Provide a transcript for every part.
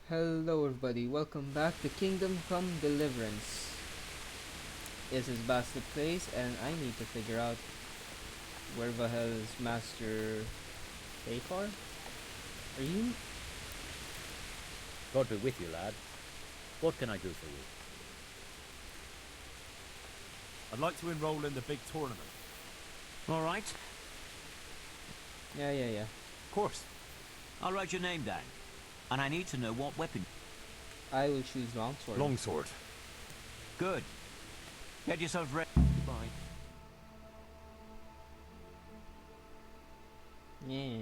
Hello everybody, welcome back to Kingdom Come Deliverance. This is Basteplays and I need to figure out where the hell is Master Bayfar? Are you? God be with you, lad. What can I do for you? I'd like to enroll in the big tournament. All right, Yeah. Of course. I'll write your name down. And I need to know what weapon. I will choose longsword. Longsword. Good. Get yourself ready. Goodbye. Yeah.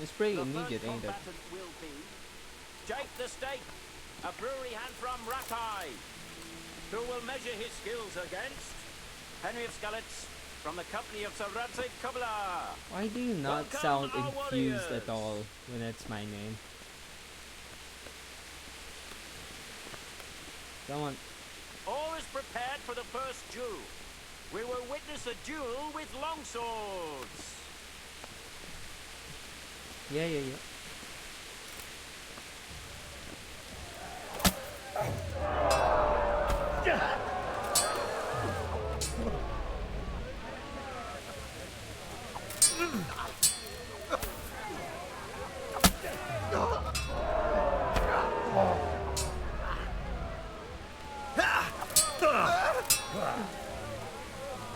It's pretty immediate, ain't it? Will be Jake the Steak, a brewery hand from Ratai, who will measure his skills against Henry of Skalitz from the company of Sir Radzik Kubla. Why do you not Welcome, sound our infused warriors. at all when it's my name? Come on. All is prepared for the first duel. We will witness a duel with longswords. Yeah.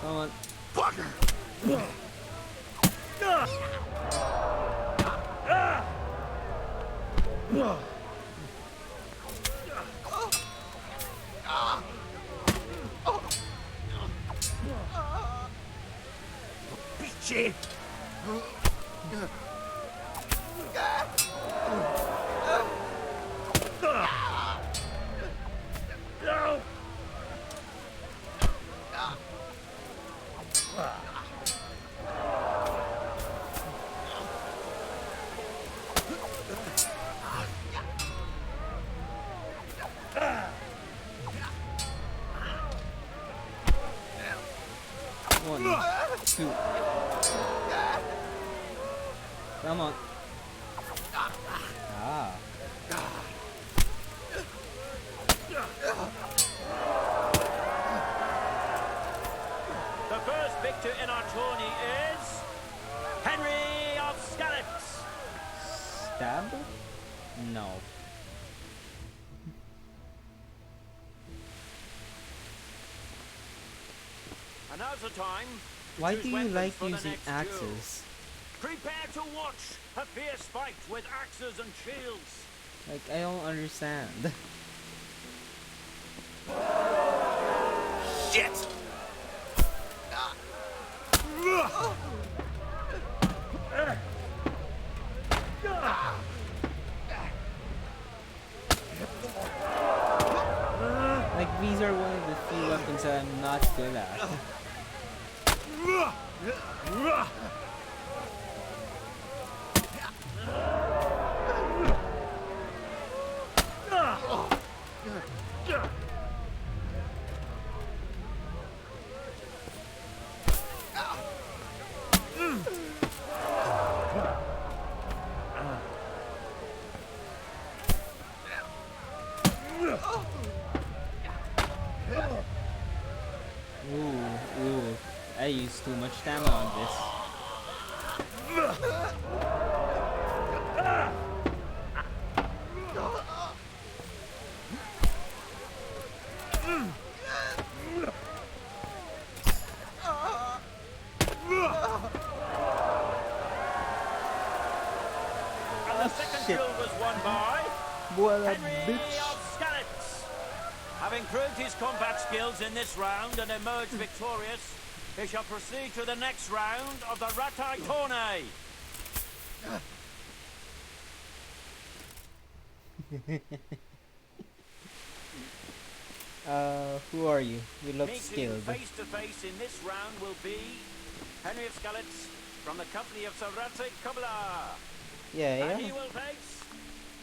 Come on. Shit! One, two. Come on. Ah. The first victor in our tourney is Henry of Skalitz. Stab? No. And now's the time to Why choose do you weapons like for the using next duel. axes? Prepare to watch a fierce fight with axes and shields. Like, I don't understand. Shit! Like, these are one of the few weapons that I'm not good at. Ooh. I used too much stamina on this. And the second shit. duel was won by What a Henry bitch. of Skalitz. Having proved his combat skills in this round and emerged victorious, he shall proceed to the next round of the Ratai tourney. Who are you? You look Meeting skilled. face to face in this round will be Henry of Skalitz from the company of Sir Radzik Kubla. And he Yeah. will face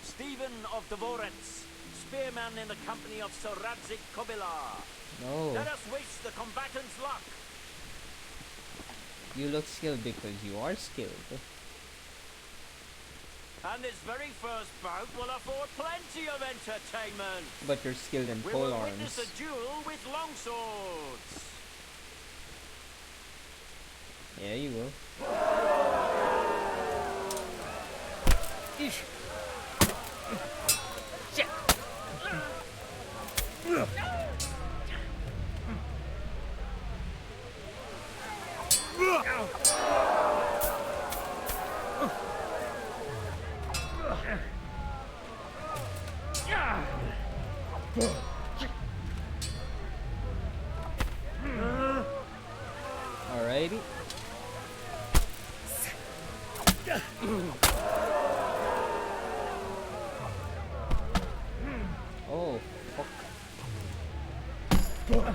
Stephen of Dvorets, spearman in the company of Sir Radzik Kubla. No. Let us wish the combatants luck. You look skilled because you are skilled. And this very first bout will afford plenty of entertainment. But you're skilled in We pole will arms. witness a duel with longswords. Yeah, you will. Alrighty. Oh, fuck. Ah.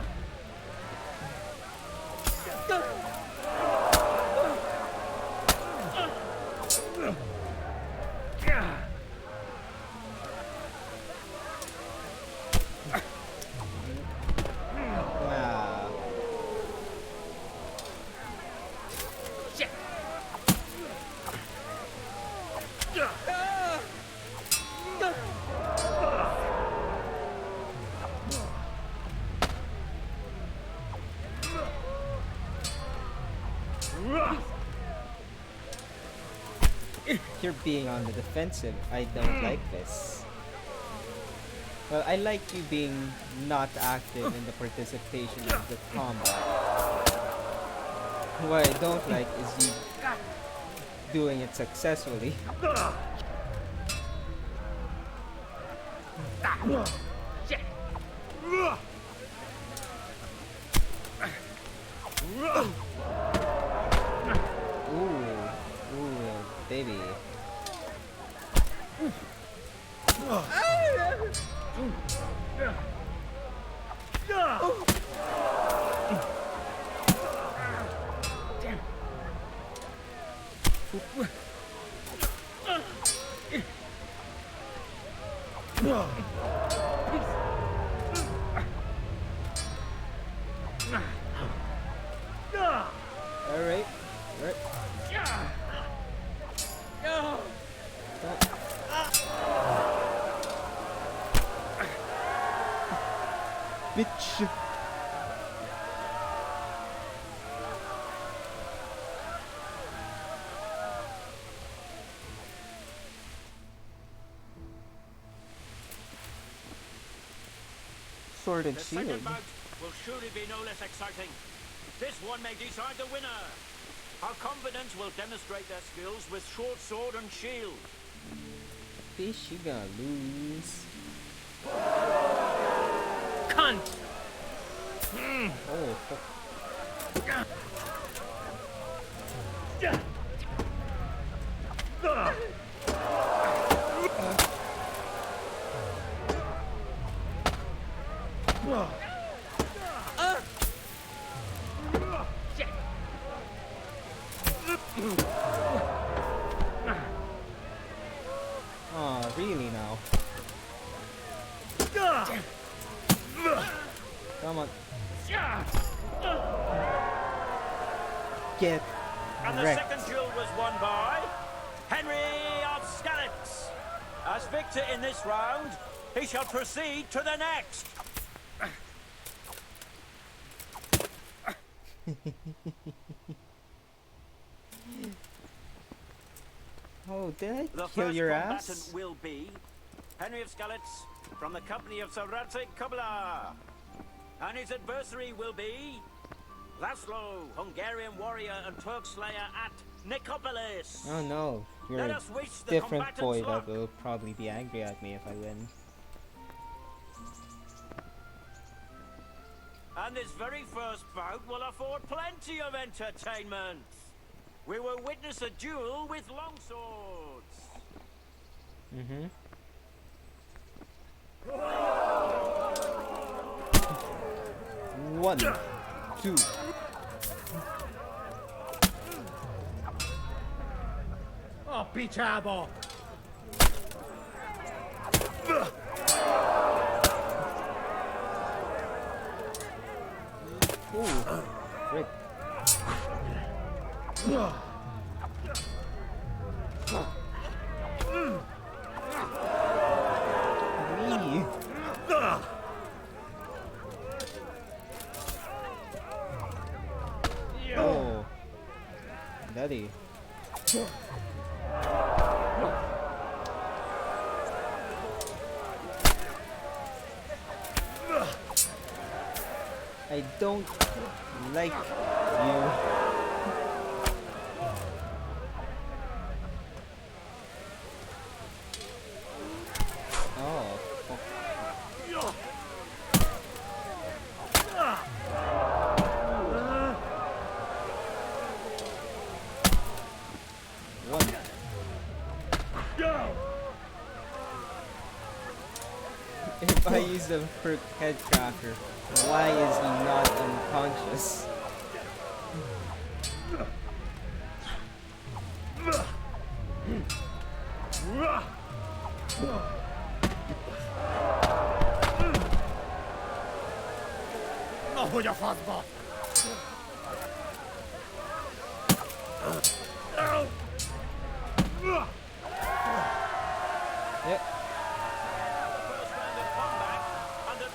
You're being on the defensive. I don't like this. Well, I like you being not active in the participation of the combat. What I don't like is you doing it successfully. Ooh, baby. Alright. Bitch. Sword and The shield. second bout will surely be no less exciting. This one may decide the winner. Our combatants will demonstrate their skills with short sword and shield. Fish, you gonna lose. Cunt! Oh, fuck. Oh, really now? Come on. Get And the wrecked. second duel was won by Henry of Skalitz. As victor in this round, he shall proceed to the next. Oh, did I The kill first your combatant ass? will be Henry of Skalitz from the company of Sir Radzig Kobyla. And his adversary will be Laszlo, Hungarian warrior and Turk slayer at Nicopolis. Oh no, you're Let a us wish the different combatants boy luck. that will probably be angry at me if I win. And this very first bout will afford plenty of entertainment. We will witness a duel with longswords. Mm-hmm. One, two. Oh, pichabo! Ooh, frick. I don't like you. Oh, fuck. One. If I use the perk head cracker, why is he not unconscious? Na, hogy a faszba! Yep. First round of combat under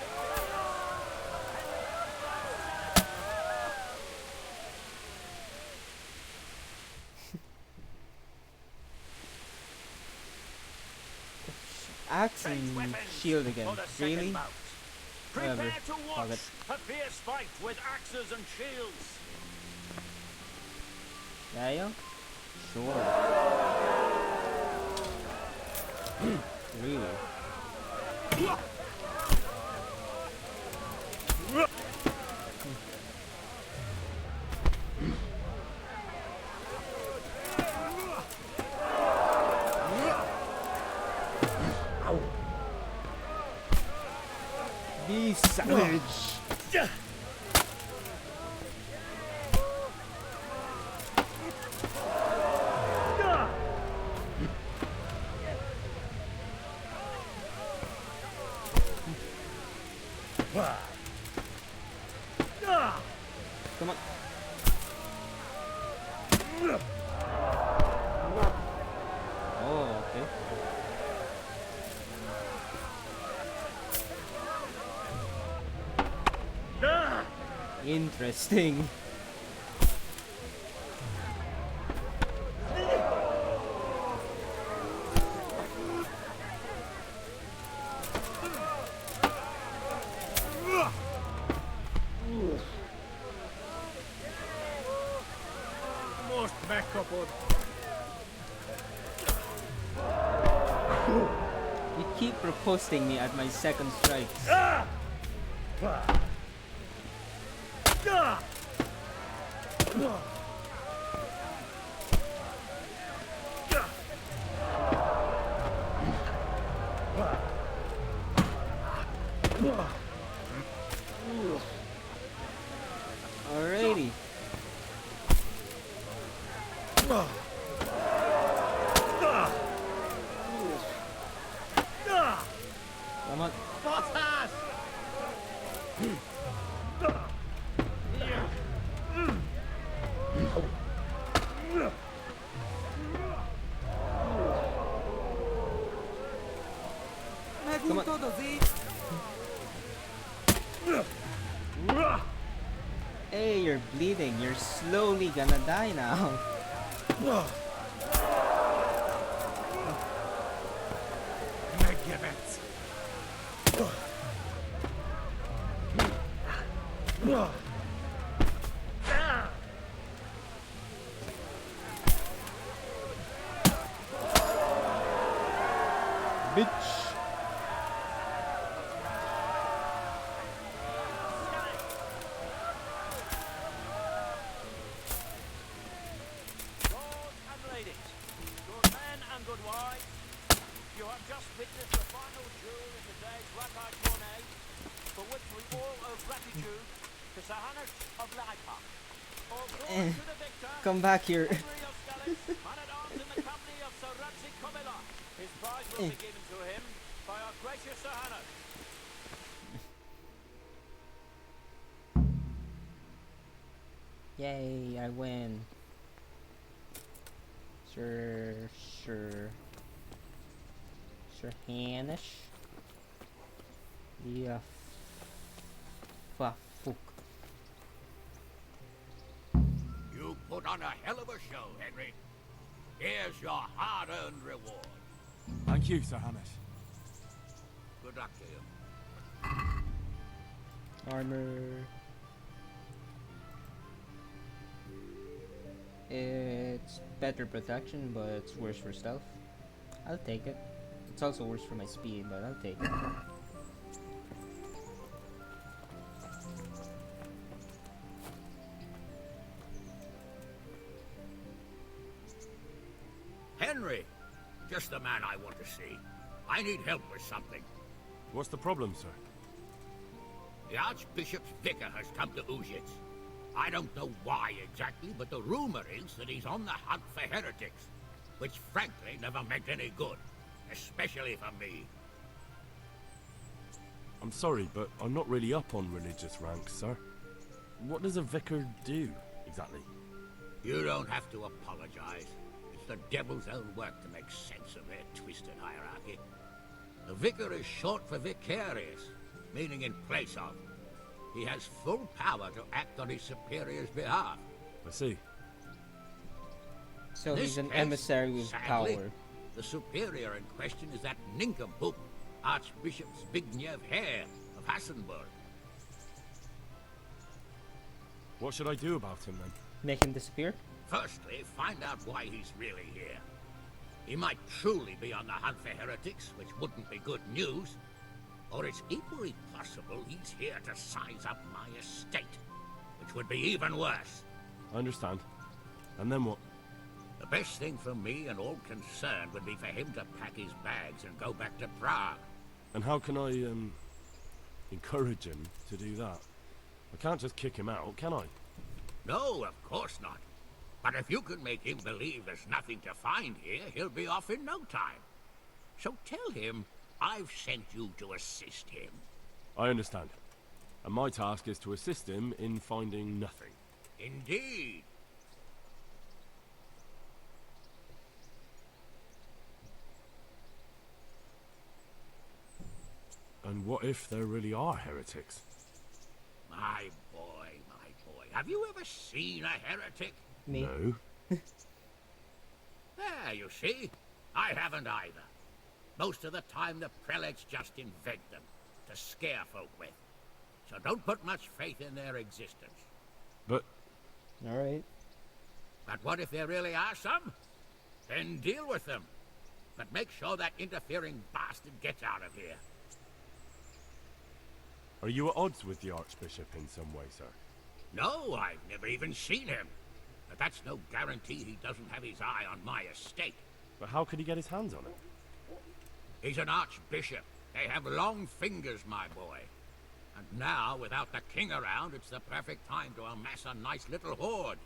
Axe Change and weapons shield again. for the second Really? bout. Whatever. Prepare to Fuck watch it. a fierce fight with axes and shields. Yeah. Sure. Really? Be savage. Come on. Oh, okay. Interesting. Most megkapod. You keep riposting me at my second strikes. Alrighty. Come on. Baszás! Megújtod az ég! Hey, you're bleeding. You're slowly gonna die now. Megjevetsz! Bitch. Lords and ladies, good men and good wives, you have just witnessed the final duel in today's Rakai tourney, for which we all owe gratitude to Sahanach of Laika. All glory to the victor, Come back here. Henry of Skalitz, man-at-arms in the company of Sir Radzik Kobila. His prize will be given to him by our gracious Sahanach. Yay, I win. Sure. Sir Hanish. Yeah. Fuck. You put on a hell of a show, Henry. Here's your hard-earned reward. Thank you, Sir Hamish. Good luck to you. Armor. It's better protection, but it's worse for stealth. I'll take it. It's also worse for my speed, but I'll take it. Henry, just the man I want to see. I need help with something. What's the problem, sir? The Archbishop's vicar has come to Uzhitz. I don't know why exactly, but the rumor is that he's on the hunt for heretics, which frankly never meant any good, especially for me. I'm sorry, but I'm not really up on religious ranks, sir. What does a vicar do, exactly? You don't have to apologize. It's the devil's own work to make sense of their twisted hierarchy. The vicar is short for vicarious, meaning in place of. He has full power to act on his superior's behalf. I see. So This he's an case, emissary with sadly, power. The superior in question is that nincompoop, Archbishop Zbigniew Hare of Hassenburg. What should I do about him, then? Make him disappear? Firstly, find out why he's really here. He might truly be on the hunt for heretics, which wouldn't be good news. Or it's equally possible he's here to size up my estate, which would be even worse. I understand. And then what? The best thing for me and all concerned would be for him to pack his bags and go back to Prague. And how can I, encourage him to do that? I can't just kick him out, can I? No, of course not. But if you can make him believe there's nothing to find here, he'll be off in no time. So tell him I've sent you to assist him. I understand. And my task is to assist him in finding nothing. Indeed. And what if there really are heretics? My boy, my boy. Have you ever seen a heretic? Me? No. There, you see. I haven't either. Most of the time the prelates just invent them to scare folk with. So don't put much faith in their existence. But Alright. But what if there really are some? Then deal with them. But make sure that interfering bastard gets out of here. are you at odds with the Archbishop in some way, sir? No, I've never even seen him. But that's no guarantee he doesn't have his eye on my estate. But how could he get his hands on it? He's an archbishop. They have long fingers, my boy. And now, without the king around, it's the perfect time to amass a nice little hoard.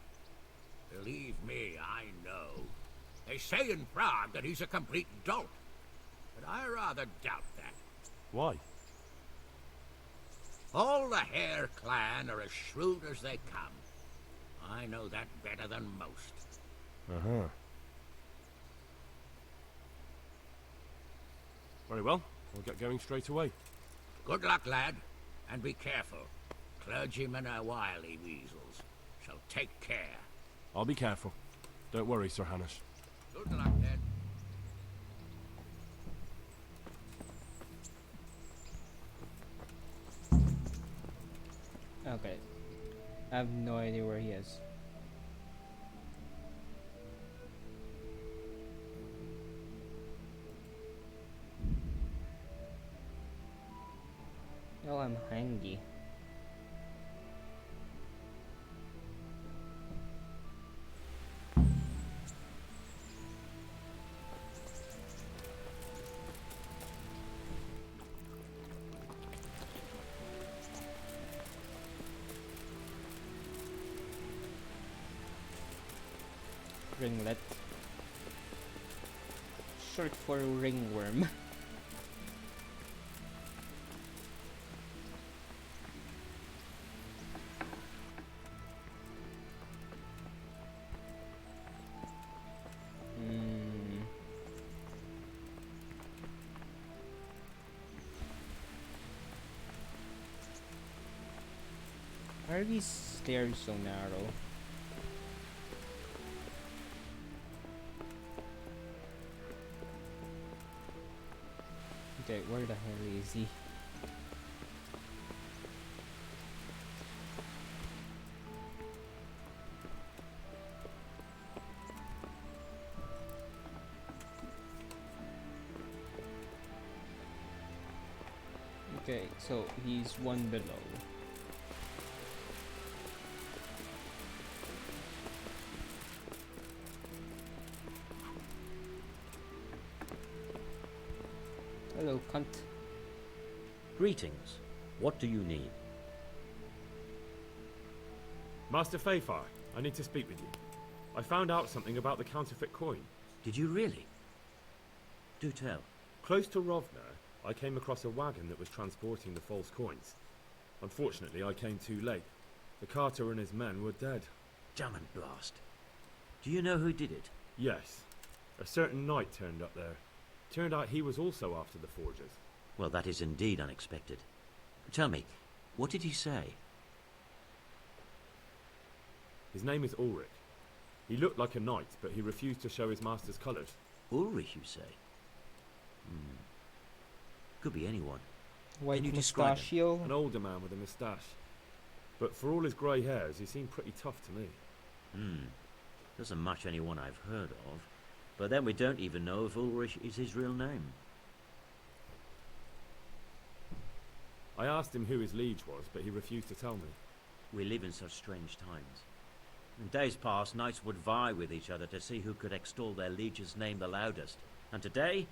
Believe me, I know. They say in Prague that he's a complete dolt. But I rather doubt that. Why? All the Hare clan are as shrewd as they come. I know that better than most. Uh-huh. Very well. We'll get going straight away. Good luck, lad. And be careful. Clergymen are wily weasels. So take care. I'll be careful. Don't worry, Sir Hamish. Good luck, then. Okay. I have no idea where he is. Oh, I'm hungry. Ringlet. Short for ringworm. Why are these stairs so narrow? Okay, where the hell is he? Okay, so he's one below. Hello, cunt. Greetings. What do you need? Master Fayfire, I need to speak with you. I found out something about the counterfeit coin. Did you really? Do tell. Close to Rovna, I came across a wagon that was transporting the false coins. Unfortunately, I came too late. The carter and his men were dead. Damn and blast. Do you know who did it? Yes. A certain knight turned up there. Turned out he was also after the forgers. Well, that is indeed unexpected. Tell me, what did he say? His name is Ulrich. He looked like a knight, but he refused to show his master's colours. Ulrich, you say? Could be anyone. White you describe him? mustachio. An older man with a moustache. But for all his grey hairs, he seemed pretty tough to me. Doesn't match anyone I've heard of. But then we don't even know if Ulrich is his real name. I asked him who his liege was, but he refused to tell me. We live in such strange times. In days past, knights would vie with each other to see who could extol their liege's name the loudest. And today,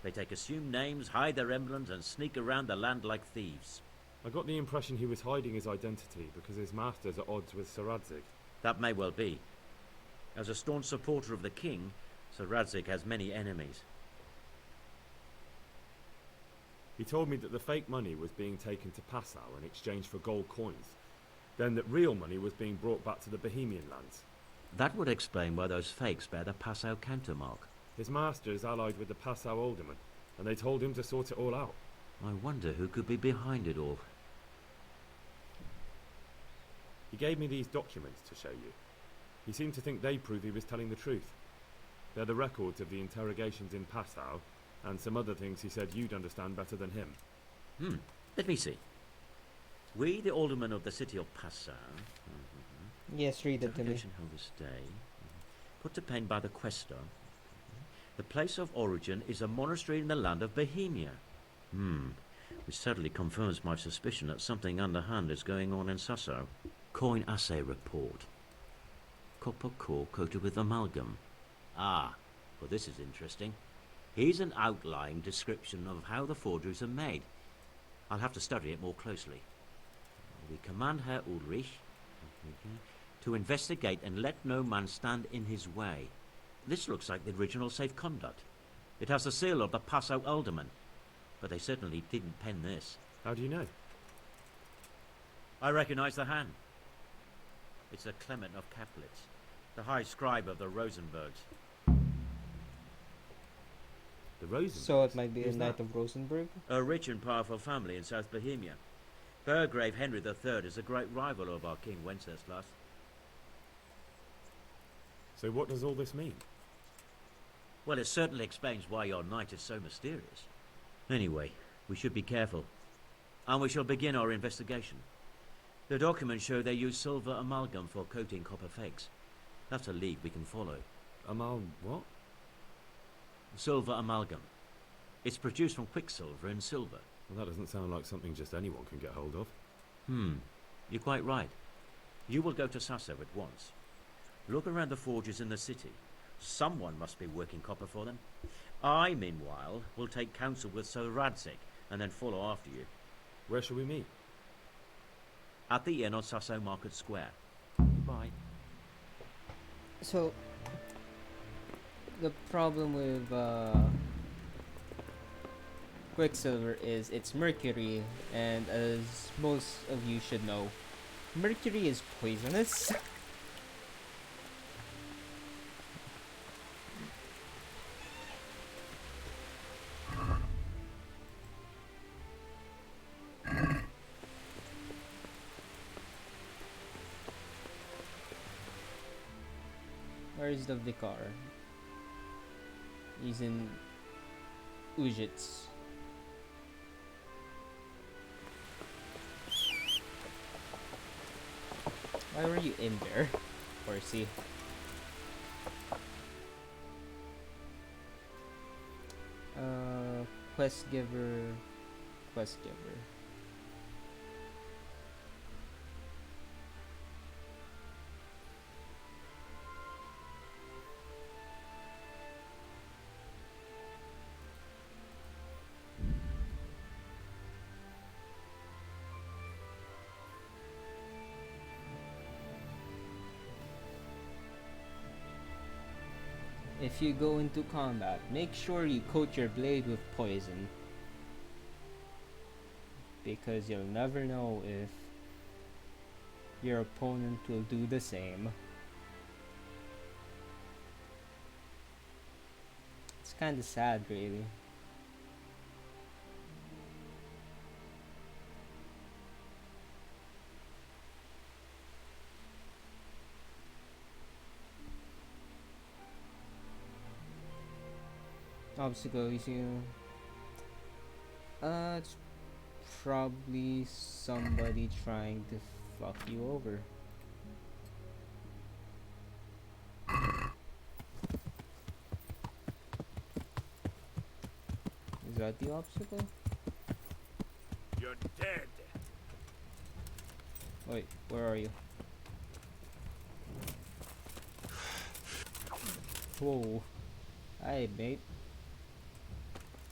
they take assumed names, hide their emblems, and sneak around the land like thieves. I got the impression he was hiding his identity because his master's at odds with Sir Radzig. That may well be. As a staunch supporter of the king, Sir Radzig has many enemies. He told me that the fake money was being taken to Passau in exchange for gold coins, then that real money was being brought back to the Bohemian lands. That would explain why those fakes bear the Passau countermark. His master is allied with the Passau alderman, and they told him to sort it all out. I wonder who could be behind it all. He gave me these documents to show you. He seemed to think they prove he was telling the truth. They're the records of the interrogations in Passau, and some other things he said you'd understand better than him. Let me see. We, the aldermen of the city of Passau, Yes, read it to me. interrogation held this day, put to pain by the questor. The place of origin is a monastery in the land of Bohemia. Which certainly confirms my suspicion that something underhand is going on in Sasso. Coin assay report. Copper core coated with amalgam. Ah, well, this is interesting. Here's an outline description of how the forgeries are made. I'll have to study it more closely. We command Herr Ulrich to investigate and let no man stand in his way. This looks like the original safe conduct. It has the seal of the Passau alderman, but they certainly didn't pen this. How do you know? I recognize the hand. It's a Clement of Caplitz, the high scribe of the Rosenbergs. The Rosenbergs? So it might be a Who's Knight that? of Rosenberg. A rich and powerful family in South Bohemia. Burgrave Henry III is a great rival of our King Wenceslas. So what does all this mean? Well, it certainly explains why your knight is so mysterious. Anyway, we should be careful. And we shall begin our investigation. The documents show they use silver amalgam for coating copper fakes. That's a lead we can follow. What? Silver amalgam. It's produced from quicksilver and silver. Well, that doesn't sound like something just anyone can get hold of. You're quite right. You will go to Sasso at once. Look around the forges in the city. Someone must be working copper for them. I, meanwhile, will take counsel with Sir Radzig and then follow after you. Where shall we meet? At the inn on Sasso Market Square. Goodbye. So the problem with Quicksilver is it's mercury, and as most of you should know, mercury is poisonous. Where is the vicar? He's in Ujits. Why were you in there? Horsey. Quest giver. Quest giver. If you go into combat, make sure you coat your blade with poison. Because you'll never know if your opponent will do the same. It's kinda sad, really. Obstacles, it's probably somebody trying to fuck you over. Is that the obstacle? You're dead. Wait, where are you? Whoa. Hi, mate.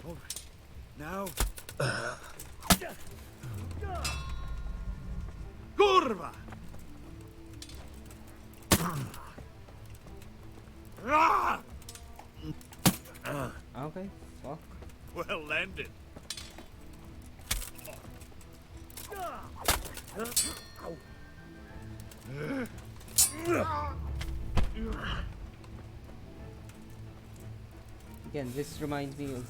All right. Now. Kurva! Okay, fuck. Well landed. Again, this reminds me of...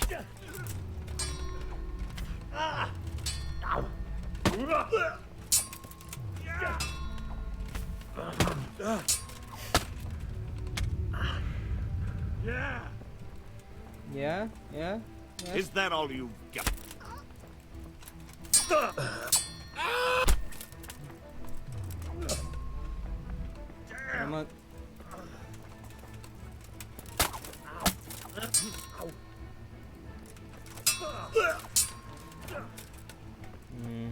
Yeah. Yeah? Yeah? Yeah? Is that all you've got? I'm not... Hmm.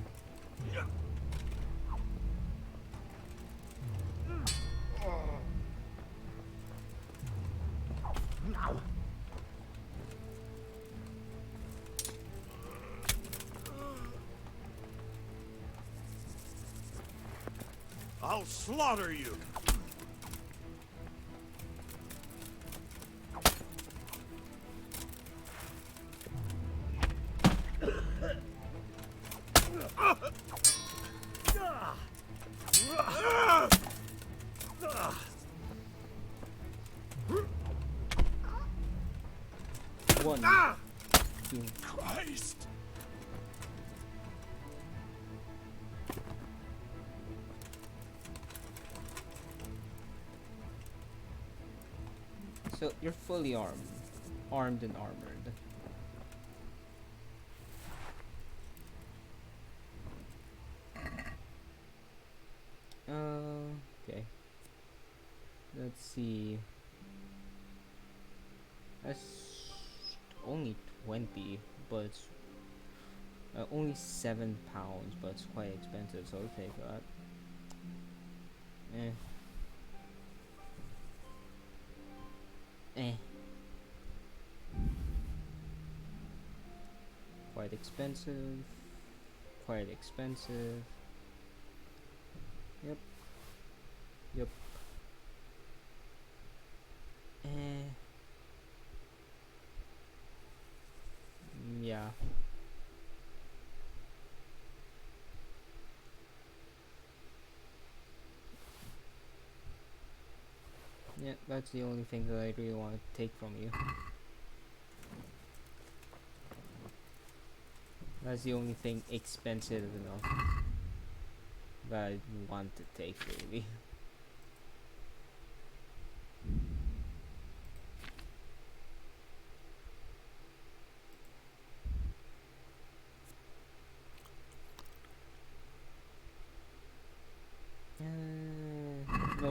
I'll slaughter you. One. Two. Christ! So, you're fully armed. Armed and armored. Okay. Let's see. That's only 20, but it's only £7, but it's quite expensive, so I'll take that. Quite expensive. Quite expensive. Yep. Yep. Yeah. Yeah, that's the only thing that I really want to take from you. That's the only thing expensive enough that I want to take, really.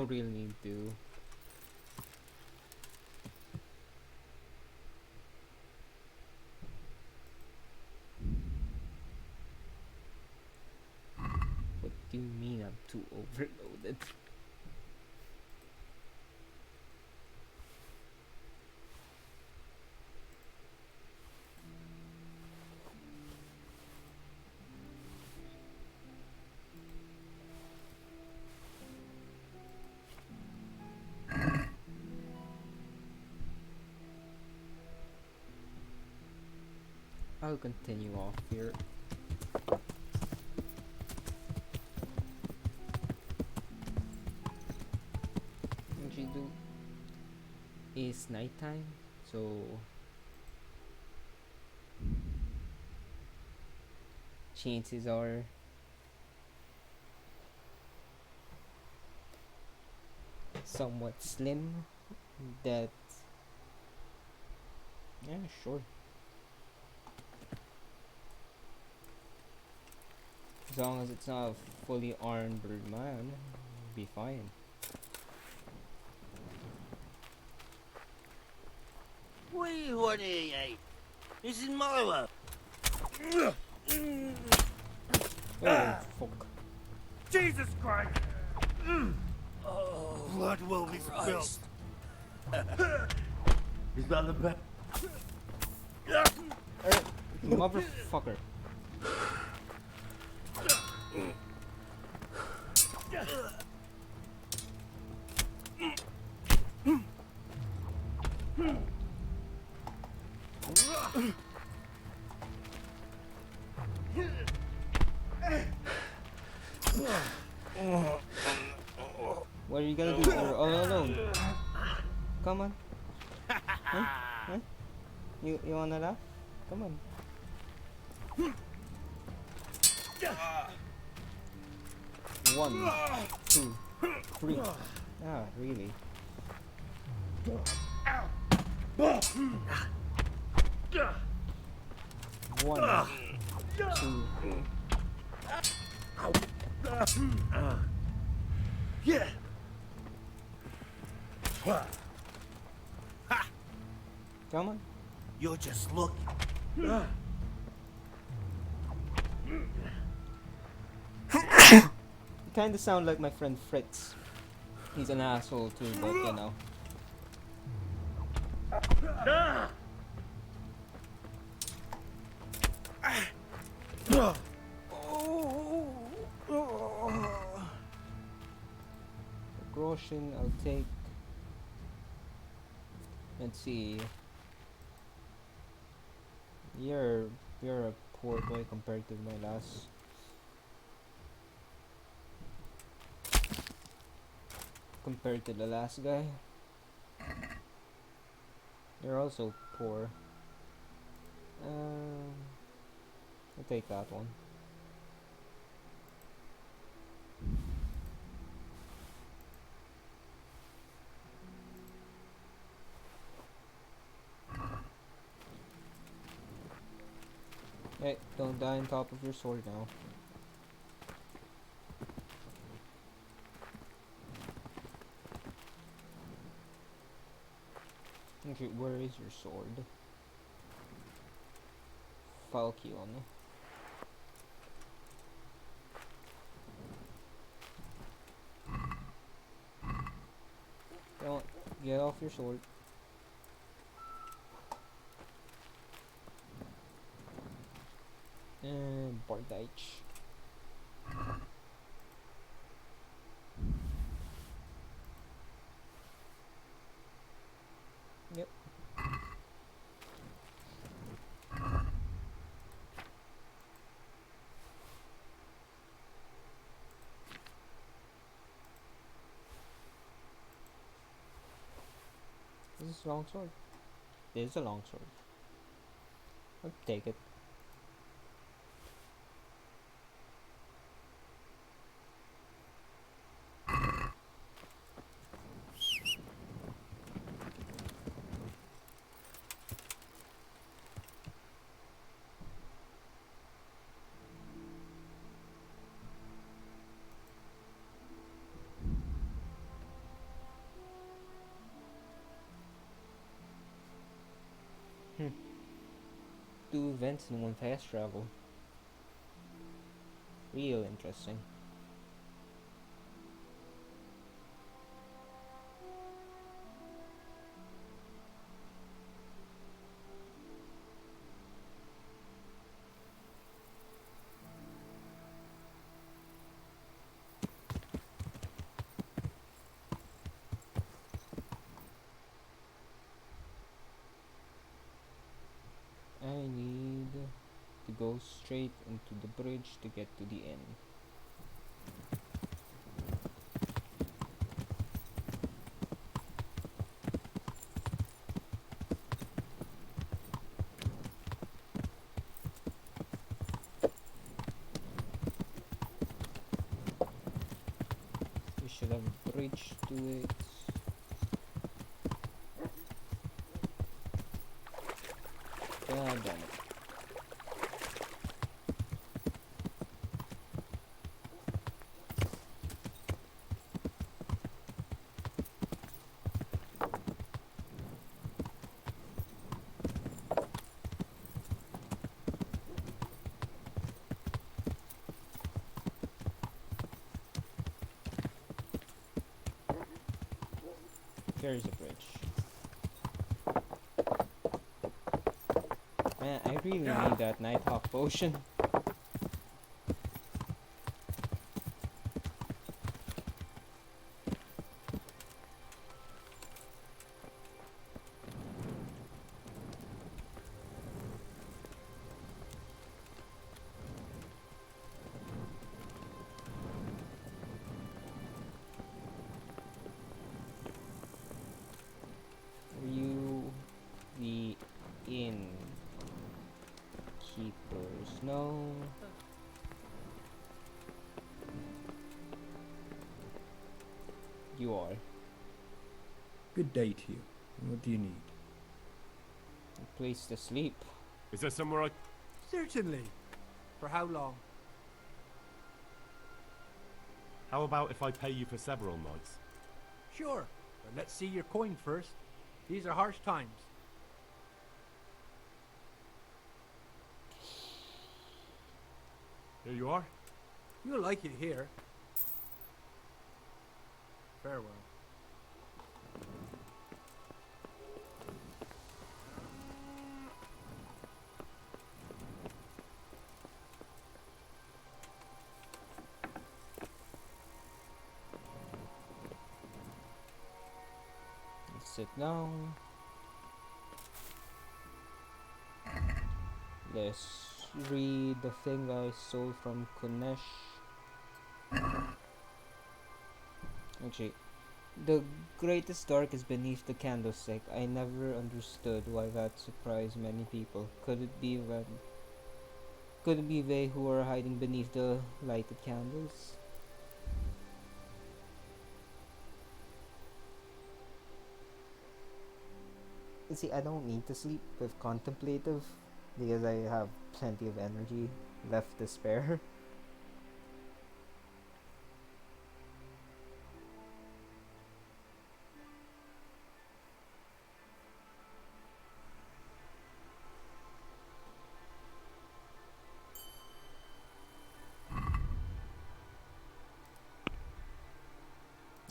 don't really need to. What do you mean I'm too overloaded? I'll continue off here. What you do? It's nighttime, so chances are somewhat slim that, yeah, sure, as long as it's not a fully armed man, be fine. What do you want here, eh? This is my work. Oh fuck. Jesus Christ! Blood will be spilled. Is that the best? Motherfucker. What are you gonna do? You're all alone. Come on. Huh? Huh? You wanna laugh? Come on. One, two, three. Ah, really? One, two. Yeah. Come on. You're just looking. You kinda sound like my friend Fritz. He's an asshole too, but you know. Groschen, I'll take. Let's see. You're a poor boy compared to my last. Compared to the last guy. You're also poor. I'll take that one. Hey, don't die on top of your sword now. Okay, where is your sword? Falchion. Don't get off your sword. And Bardage. Yep. This is a long sword. This is a long sword. I'll take it. Hmm. Two events in one fast travel. Real interesting. I need to go straight into the bridge to get to the inn. We should have a bridge to it. God damn it. There's a bridge. Man, I really need that Nighthawk potion. Are you the innkeepers? No. You are. Good day to you. What do you need? A place to sleep. Is there somewhere I... Certainly. For how long? How about if I pay you for several nights? Sure, but let's see your coin first. These are harsh times. Here you are. You'll like it here. Farewell. Let's sit down. Let's read the thing I stole from Kunesh. Actually, the greatest dark is beneath the candlestick. I never understood why that surprised many people. Could it be they who are hiding beneath the lighted candles? You see, I don't need to sleep with contemplative because I have plenty of energy left to spare.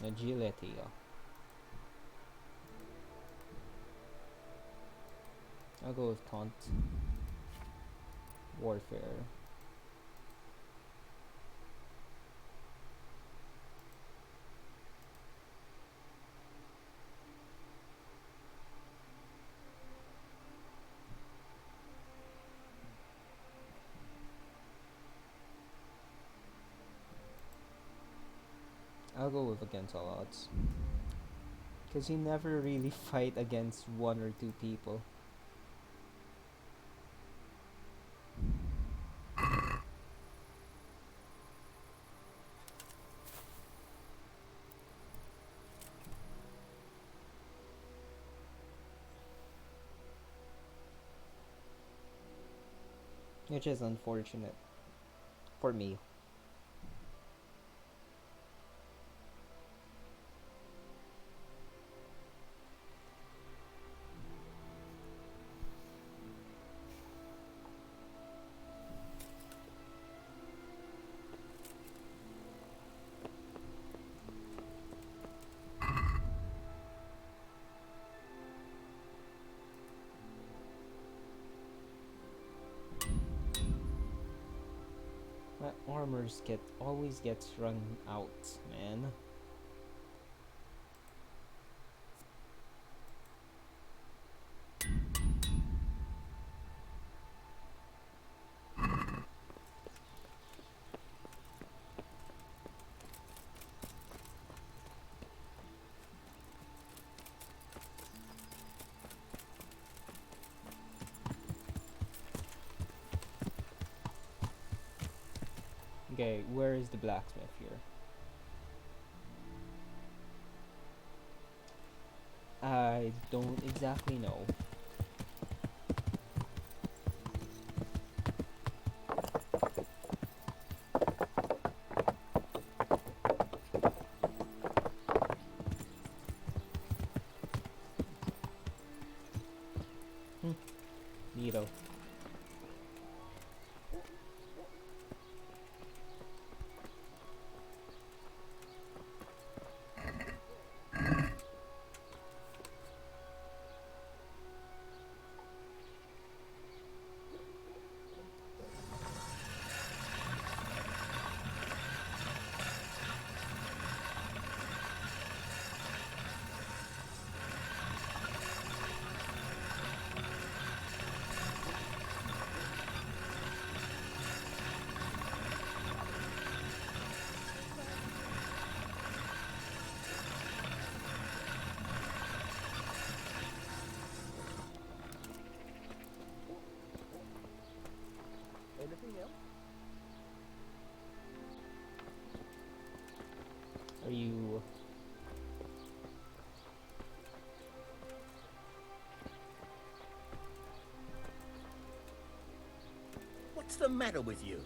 Agility. I'll go with taunt. Warfare. I'll go with against all odds. Because you never really fight against one or two people. Which is unfortunate. For me. armors always gets run out, man. Okay, where is the blacksmith here? I don't exactly know. Neato. Anything else? Are you... What's the matter with you?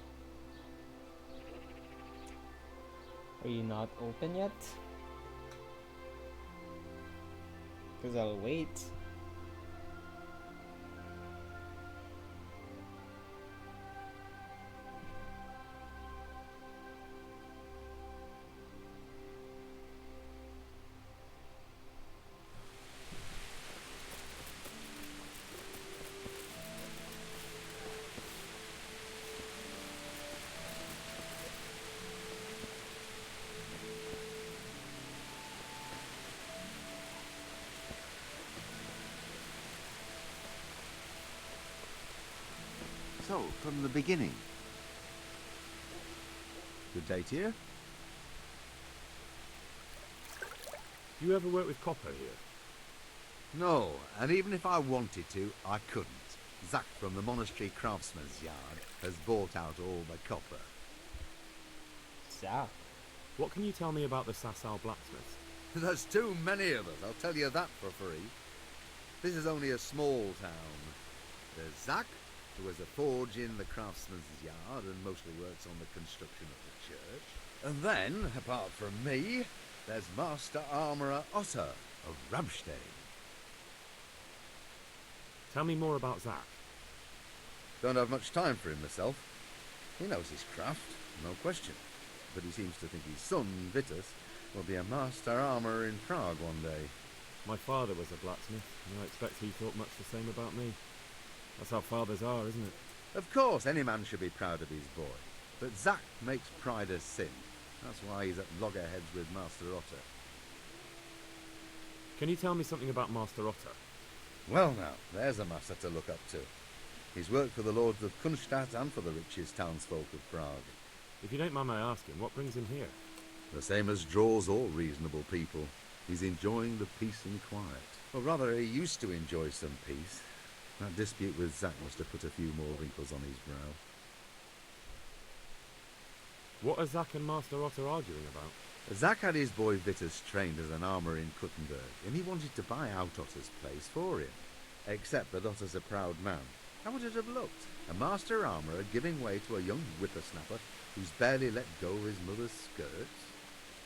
Are you not open yet? Because I'll wait. So, from the beginning. Good day to you. You ever work with copper here? No, and even if I wanted to, I couldn't. Zach from the monastery craftsman's yard has bought out all the copper. Zach? What can you tell me about the Sasau blacksmith? There's too many of us, I'll tell you that for free. This is only a small town. There's Zach, who has a forge in the craftsman's yard and mostly works on the construction of the church. And then, apart from me, there's Master Armourer Otter of Ramstein. Tell me more about Zach. Don't have much time for him myself. He knows his craft, no question. But he seems to think his son, Vitus, will be a master armourer in Prague one day. My father was a blacksmith, and I expect he thought much the same about me. That's how fathers are, isn't it? Of course, any man should be proud of his boy. But Zach makes pride a sin. That's why he's at loggerheads with Master Otter. Can you tell me something about Master Otter? Well now, there's a master to look up to. He's worked for the lords of Kunstadt and for the richest townsfolk of Prague. If you don't mind my asking, what brings him here? The same as draws all reasonable people. He's enjoying the peace and quiet. Or rather, he used to enjoy some peace. That dispute with Zach must have put a few more wrinkles on his brow. What are Zach and Master Otter arguing about? Zach had his boy Vitus trained as an armourer in Kuttenberg, and he wanted to buy out Otter's place for him. Except that Otter's a proud man. How would it have looked? A master armourer giving way to a young whippersnapper who's barely let go of his mother's skirts?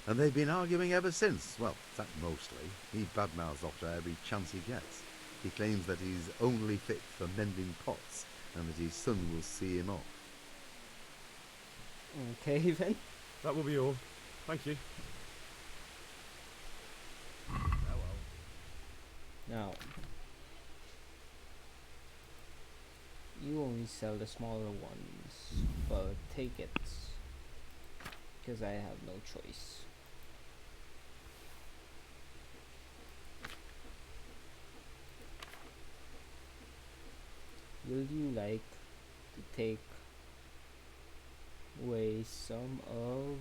And they've been arguing ever since. Well, Zach mostly. He badmouths Otter every chance he gets. He claims that he's only fit for mending pots, and that his son will see him off. Okay, then. That will be all. Thank you. Now, you only sell the smaller ones, but take it. because I have no choice. Will you like to take away some of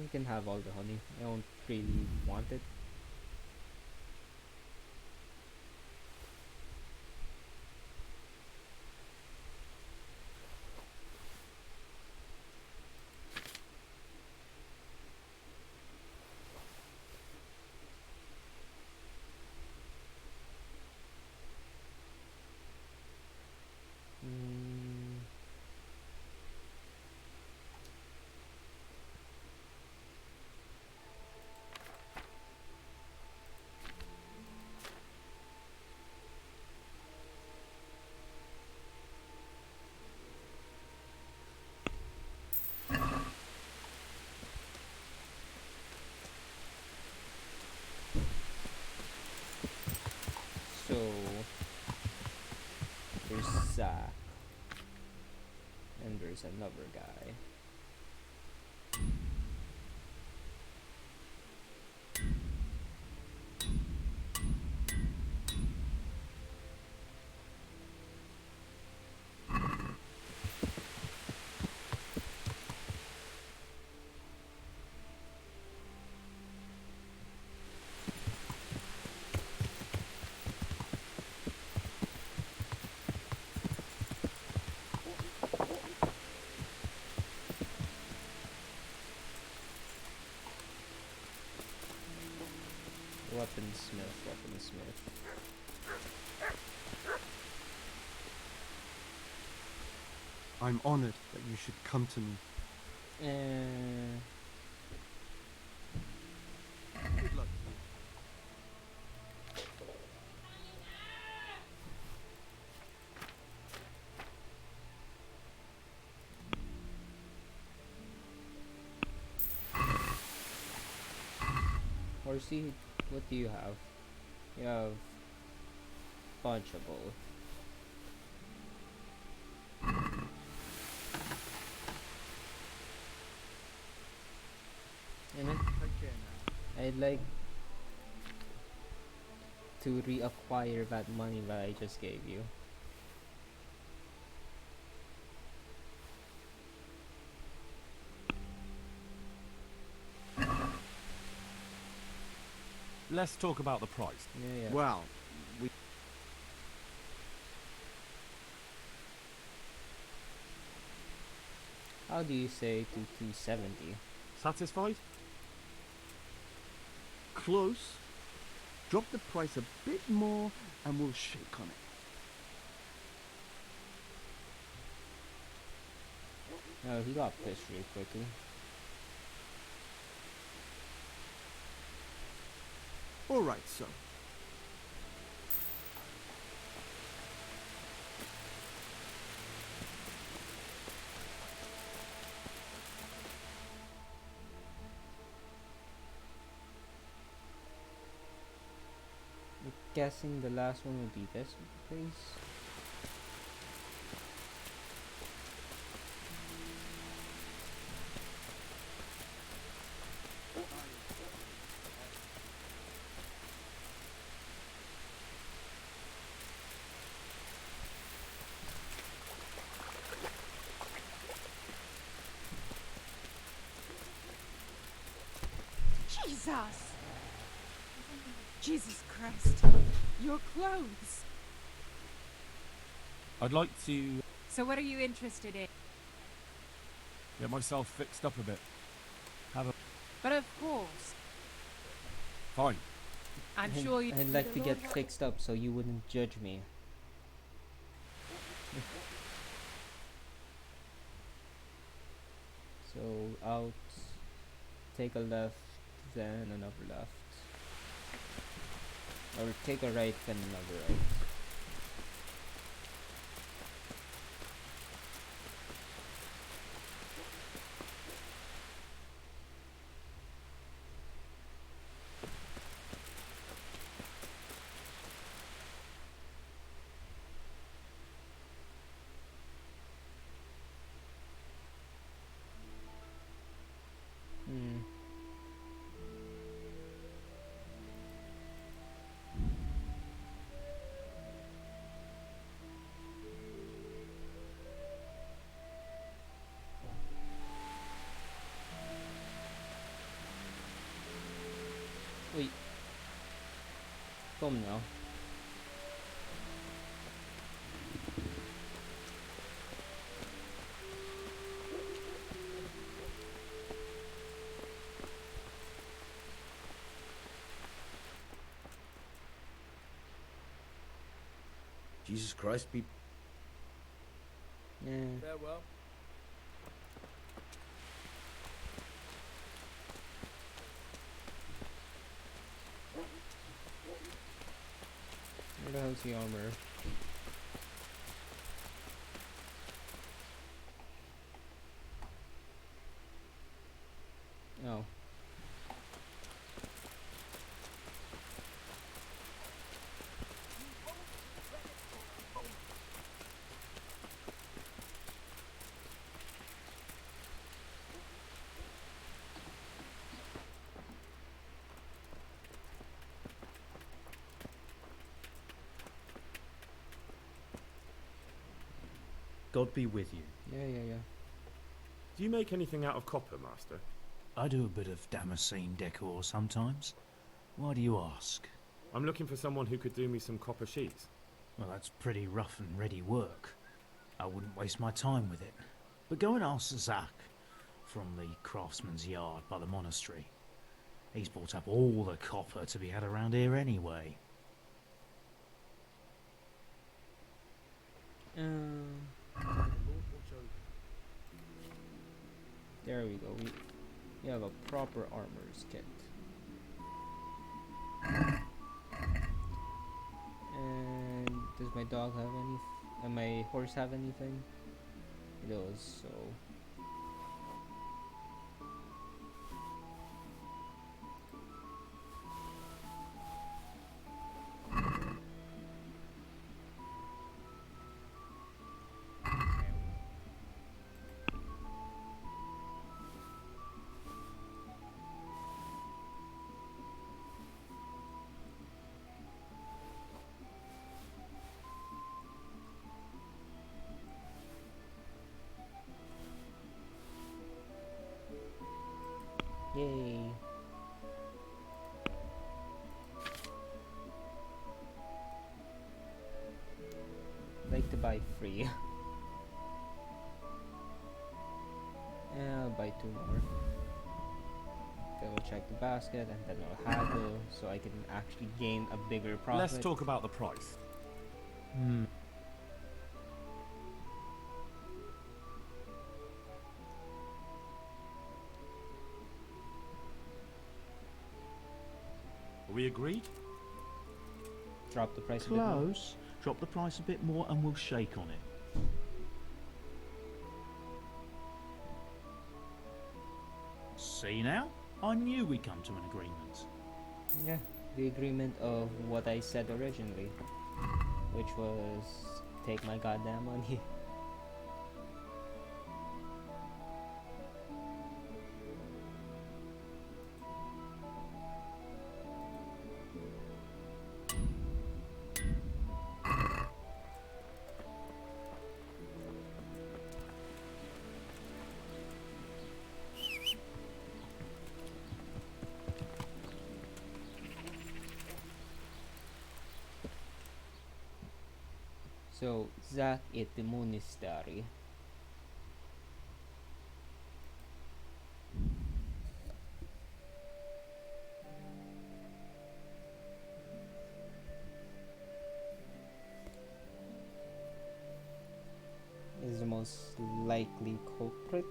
you can have all the honey. I don't really want it. So there's Zach, and there's another guy. Weaponsmith. I'm honored that you should come to me. Good luck. Horsey, what do you have? You have punchable. And then I'd like to reacquire that money that I just gave you. Let's talk about the price. Yeah. Well, we... How do you say to 270? Satisfied? Close. Drop the price a bit more and we'll shake on it. Oh, he got pissed real quickly. All right, so. I'm guessing the last one would be this place. Jesus Christ. Your clothes. I'd like to So what are you interested in? get myself fixed up a bit. Have a... But of course. Fine. I'm sure you... I'd like to get fixed up so you wouldn't judge me. So out, take a left, then another left. Or take a right, then another right. home now. Jesus Christ, be... Yeah. Farewell. Where the hell's the armor? Oh. God be with you. Yeah. Do you make anything out of copper, Master? I do a bit of Damascene decor sometimes. Why do you ask? I'm looking for someone who could do me some copper sheets. Well, that's pretty rough and ready work. I wouldn't waste my time with it. But go and ask Zach from the craftsman's yard by the monastery. He's bought up all the copper to be had around here anyway. There we go. We have a proper armor's kit. And does my dog have any? And my horse have anything? It does. So. Yay. Like to buy free. And I'll buy 2 more. Then we'll check the basket and then I'll haggle so I can actually gain a bigger profit. Let's talk about the price. Are we agreed? Drop the price a bit more. Close. Drop the price a bit more and we'll shake on it. See now? I knew we'd come to an agreement. Yeah, the agreement of what I said originally, which was take my goddamn money. So, Zach at the monastery. Is the most likely culprit.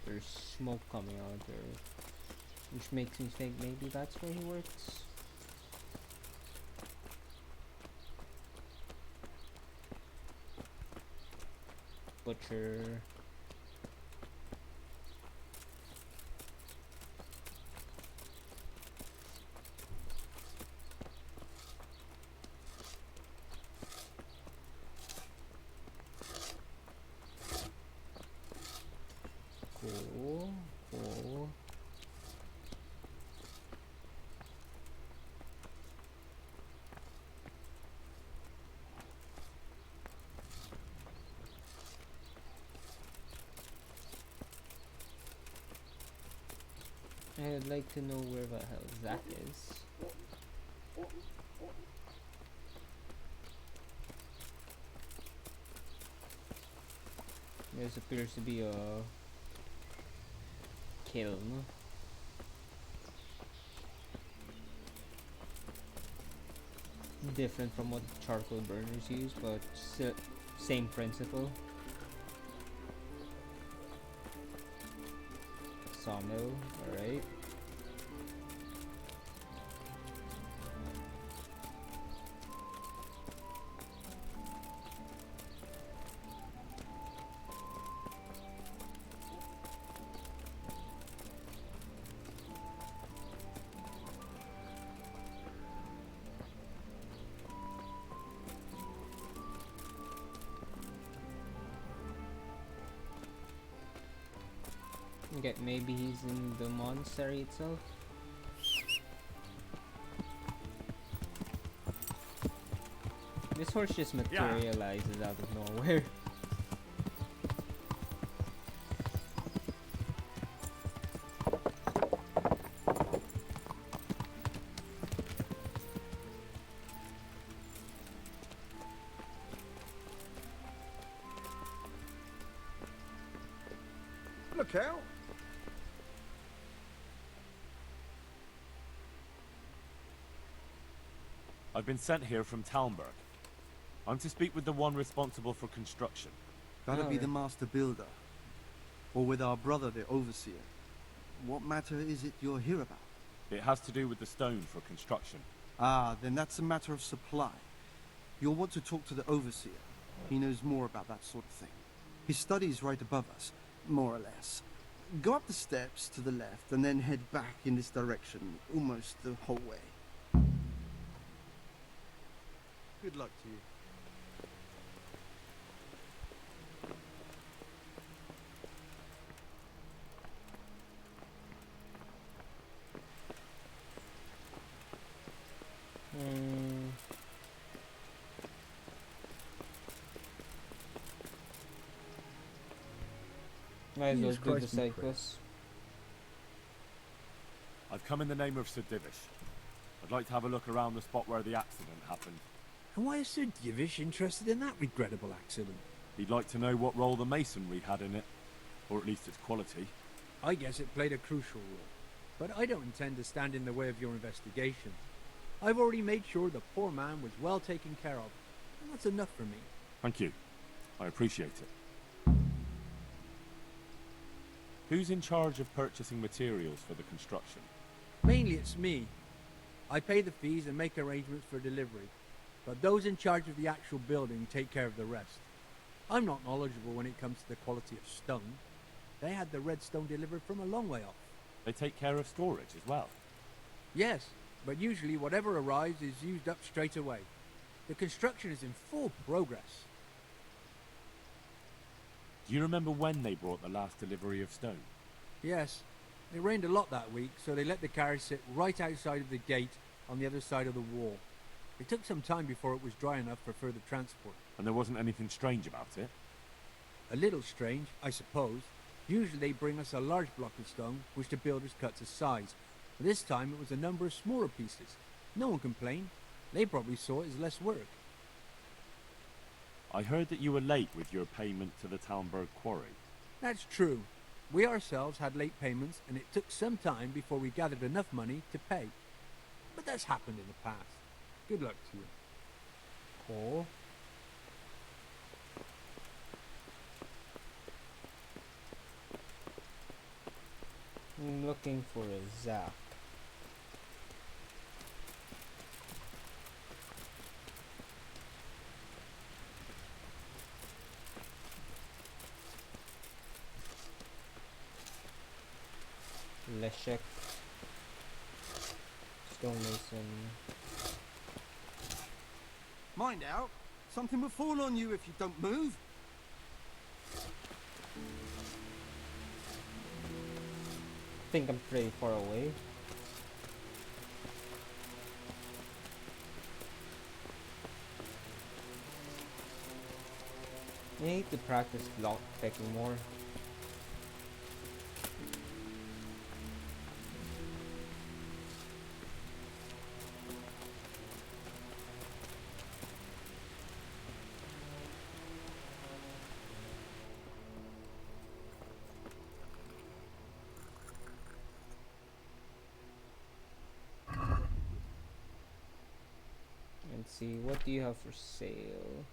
There's smoke coming out there, which makes me think maybe that's where he works. Butcher. Cool. I'd like to know where the hell Zach is. This appears to be a kiln. Different from what charcoal burners use, but same principle. Sawmill, alright. Okay, maybe he's in the monastery itself. This horse just materializes out of nowhere. Look out! I've been sent here from Talmberg. I'm to speak with the one responsible for construction. That'd be the master builder. Or with our brother, the overseer. What matter is it you're here about? It has to do with the stone for construction. Ah, then that's a matter of supply. You'll want to talk to the overseer. He knows more about that sort of thing. His study's right above us, more or less. Go up the steps to the left and then head back in this direction, almost the whole way. Good luck to you. Might as well do the side quest. I've come in the name of Sir Divish. I'd like to have a look around the spot where the accident happened. And why is Sir Divish interested in that regrettable accident? He'd like to know what role the masonry had in it, or at least its quality. I guess it played a crucial role, but I don't intend to stand in the way of your investigation. I've already made sure the poor man was well taken care of, and that's enough for me. Thank you. I appreciate it. Who's in charge of purchasing materials for the construction? Mainly it's me. I pay the fees and make arrangements for delivery, but those in charge of the actual building take care of the rest. I'm not knowledgeable when it comes to the quality of stone. They had the red stone delivered from a long way off. They take care of storage as well? Yes, but usually whatever arrives is used up straight away. The construction is in full progress. Do you remember when they brought the last delivery of stone? Yes, it rained a lot that week, so they let the carriage sit right outside of the gate on the other side of the wall. It took some time before it was dry enough for further transport. And there wasn't anything strange about it? A little strange, I suppose. Usually they bring us a large block of stone, which the builders cut to size. But this time it was a number of smaller pieces. No one complained. They probably saw it as less work. I heard that you were late with your payment to the Talmberg quarry. That's true. We ourselves had late payments, and it took some time before we gathered enough money to pay. But that's happened in the past. Good luck to you. Cool. I'm looking for a Zap. Leszek. Stonemason. Mind out. Something will fall on you if you don't move. I think I'm pretty far away. I need to practice lock picking more. see, what do you have for sale?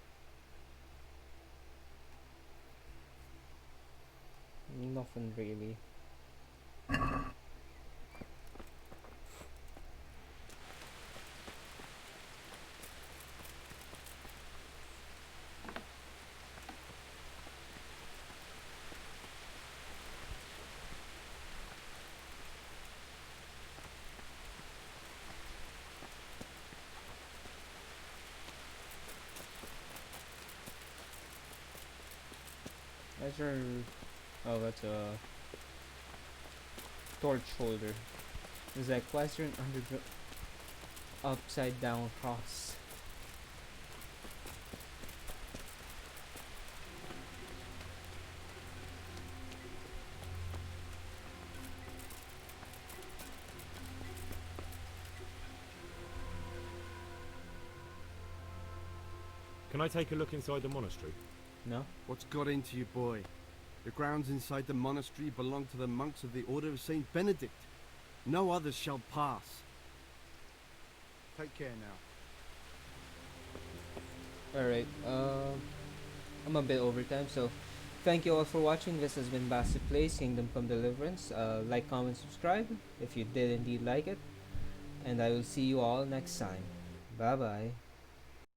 Nothing really. That's our... Oh, that's a torch holder. It's like Western under upside down cross. Can I take a look inside the monastery? No? What's got into you, boy? The grounds inside the monastery belong to the monks of the Order of Saint Benedict. No others shall pass. Take care now. Alright, I'm a bit over time, so thank you all for watching. This has been basteplays, Kingdom Come Deliverance. Like, comment, subscribe if you did indeed like it. And I will see you all next time. Bye bye.